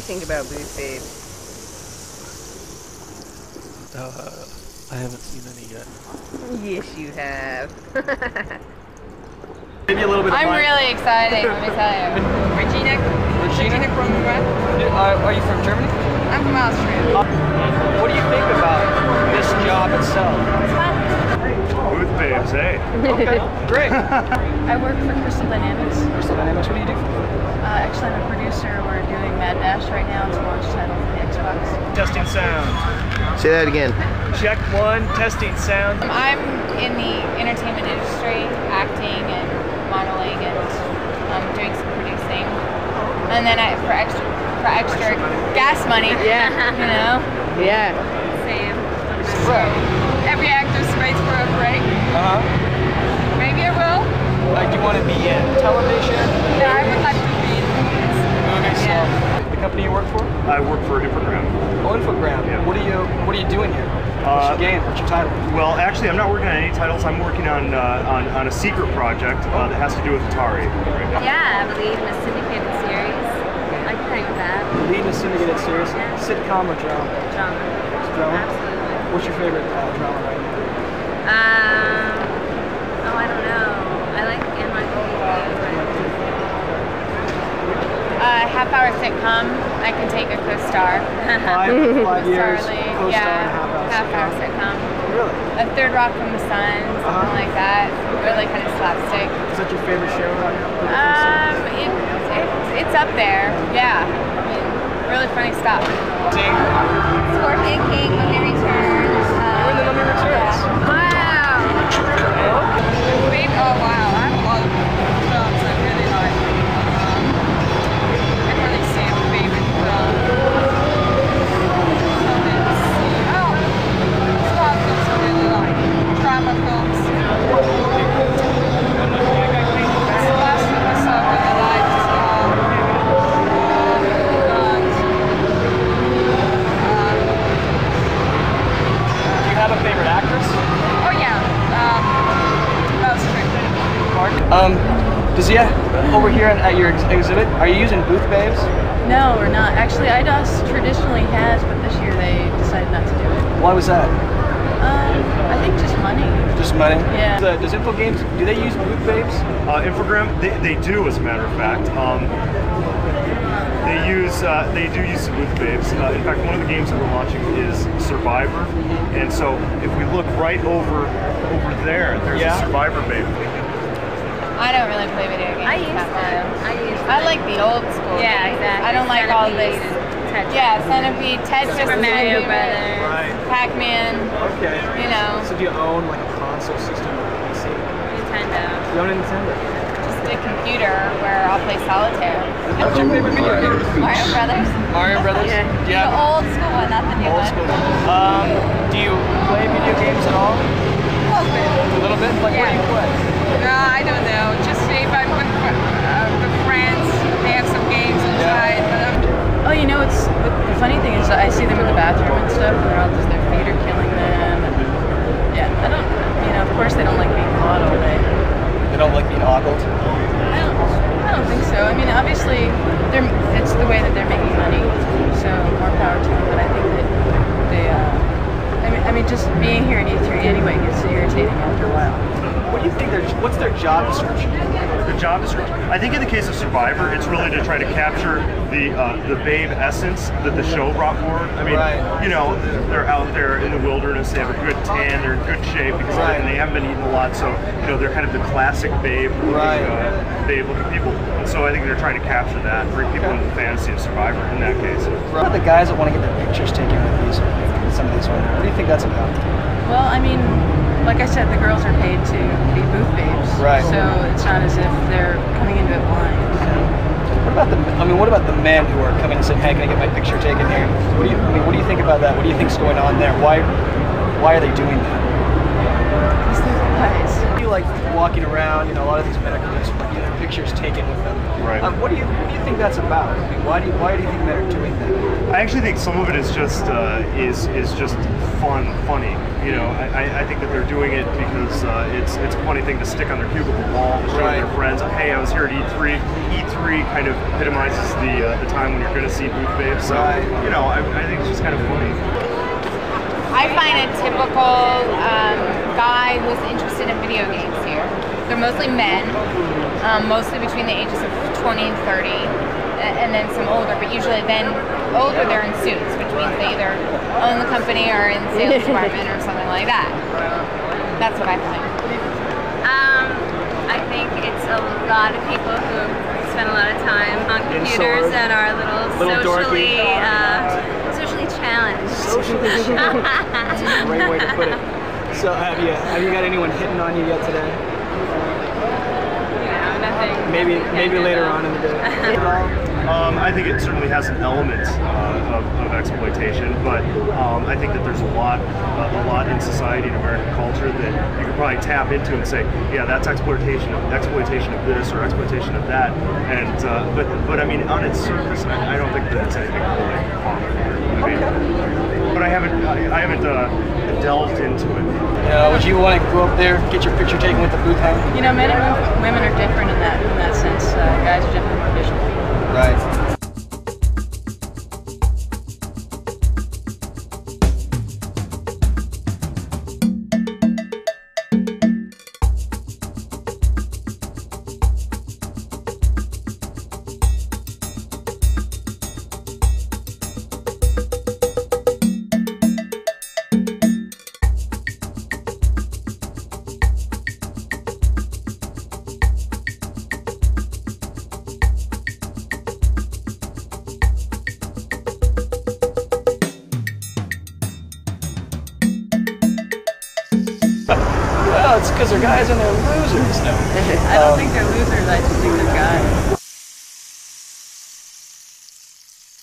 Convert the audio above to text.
think about Booth Babe? I haven't seen any yet. Yes, you have. Maybe a little bit of I'm really excited, let me tell you. Regina from where? Are you from Germany? I'm from Austria. What do you think about this job itself? It's fun. Booth babes, eh? Okay, great. I work for Crystal Dynamics. Crystal Dynamics, what do you do? Actually, I'm a producer. We're doing Mad Dash right now. It's a launch title for the Xbox. Testing sound. Say that again. Check one, testing sound. I'm in the entertainment industry, acting and modeling and doing some producing. And then for extra gas money, Yeah. you know? Yeah. Same. Every actor waits for a break. Maybe I will. Like, do you want to be in television? Yeah, I would like to be in movies. Okay, so the company you work for? I work for Infogram. Oh, Infogram. Yeah. What are you doing here? What's your game? What's your title? Well, actually, I'm not working on any titles. I'm working on a secret project that has to do with Atari. Right now. Yeah, I believe in a syndicated series. I can hang with that. Leading a syndicated series? Yeah. Sitcom or drama? Drama. Drama? Absolutely. What's your favorite drama right now? Oh, I don't know. I like Half-hour sitcom. I can take a co-star. 5 years, Starly, co-star yeah, and half-hour sitcom. Really? A Third Rock from the Sun, something like that. Really kind of slapstick. Is that your favorite show right now? It's up there. Yeah. I mean, really funny stuff. Scorpion King, Mummy Returns. You're in the Mummy Returns. Yeah. Wow. Oh wow, I have a lot of films I really like. I can't really say a favorite film. There's a lot of films I really like. Drama films. The last film I saw I really liked. Do you have a favorite actress? Oh yeah, Meryl Streep. Does he over here at your exhibit? Are you using Booth Babes? No, we're not. Actually, IDOS traditionally has, but this year they decided not to do it. Why was that? I think just money. Just money? Yeah. Does Info Games, do they use Booth Babes? Infogram, they do, as a matter of fact. They do use Booth Babes. In fact, one of the games that we're launching is Survivor, and so if we look right over there, there's a Survivor babe. I don't really play video games. I like the old school. Yeah, games. exactly. I don't like all this. Tetris. Centipede, Tetris, Super Mario Brothers. Right. Pac-Man. Okay. You know. So do you own like a console system or a PC? Nintendo. You own a Nintendo? Just a computer where I'll play solitaire. What's your favorite video game? Mario Brothers. Mario Brothers? Yeah. Do you The have old school one, not the new old one. school? Do you play video games at all? A little bit? Like what do you play? I don't know. Just if I'm with friends, they have some games inside. Oh, you know, it's the funny thing is I see them in the bathroom and stuff, and they're all just their feet are killing them. And yeah, I don't. You know, of course they don't like being caught all day. They don't like being ogled? I don't think so. I mean, obviously, it's the way that they're making money, so more power to them. But I think that they, I mean, just being here in E3 anyway gets irritating after a while. What do you think? What's their job description? The job description. I think in the case of Survivor, it's really to try to capture the babe essence that the show brought forward. I mean, you know, they're out there in the wilderness. They have a good tan. They're in good shape because and they haven't been eating a lot. So you know, they're kind of the classic babe-looking people. And so I think they're trying to capture that, bring people into the fantasy of Survivor in that case. What about the guys that want to get their pictures taken with some of these ones? What do you think that's about? Well, I mean, like I said, the girls are paid to be booth babes, so it's not as if they're coming into it blind. So. What about the men who are coming and saying, "Hey, can I get my picture taken here?" What do you think about that? What do you think's going on there? Why are they doing that? these little guys. You like walking around, you know, a lot of these men are just getting pictures taken with them. Right. What do you think that's about? I mean, why do you think men are doing that? I actually think some of it is just funny. You know, I think that they're doing it because it's a funny thing to stick on their cubicle wall to show their friends. Hey, I was here at E3. E3 kind of epitomizes the time when you're going to see booth babes. So you know, I think it's just kind of funny. I find a typical guy who's interested in video games here. They're mostly men, mostly between the ages of 20 and 30, and then some older, but usually then older they're in suits, which means they either own the company or in the sales department or something like that. That's what I find. I think it's a lot of people who spend a lot of time on computers and are a little socially challenged. Socially challenged. That's a great way to put it. So have you got anyone hitting on you yet today? No, nothing. Maybe later on in the day. I think it certainly has an element of exploitation, but I think that there's a lot in society and American culture that you could probably tap into and say, yeah, that's exploitation of this or exploitation of that. And but I mean, on its surface, I don't think that it's anything really harmful. I mean, but I haven't delved into it. Would you want to go up there, get your picture taken with the booth hound? You know, men and women are different in that sense. Guys are different from visual people. Right. Well, it's because they're guys and they're losers. No. I don't think they're losers, I just think they're guys.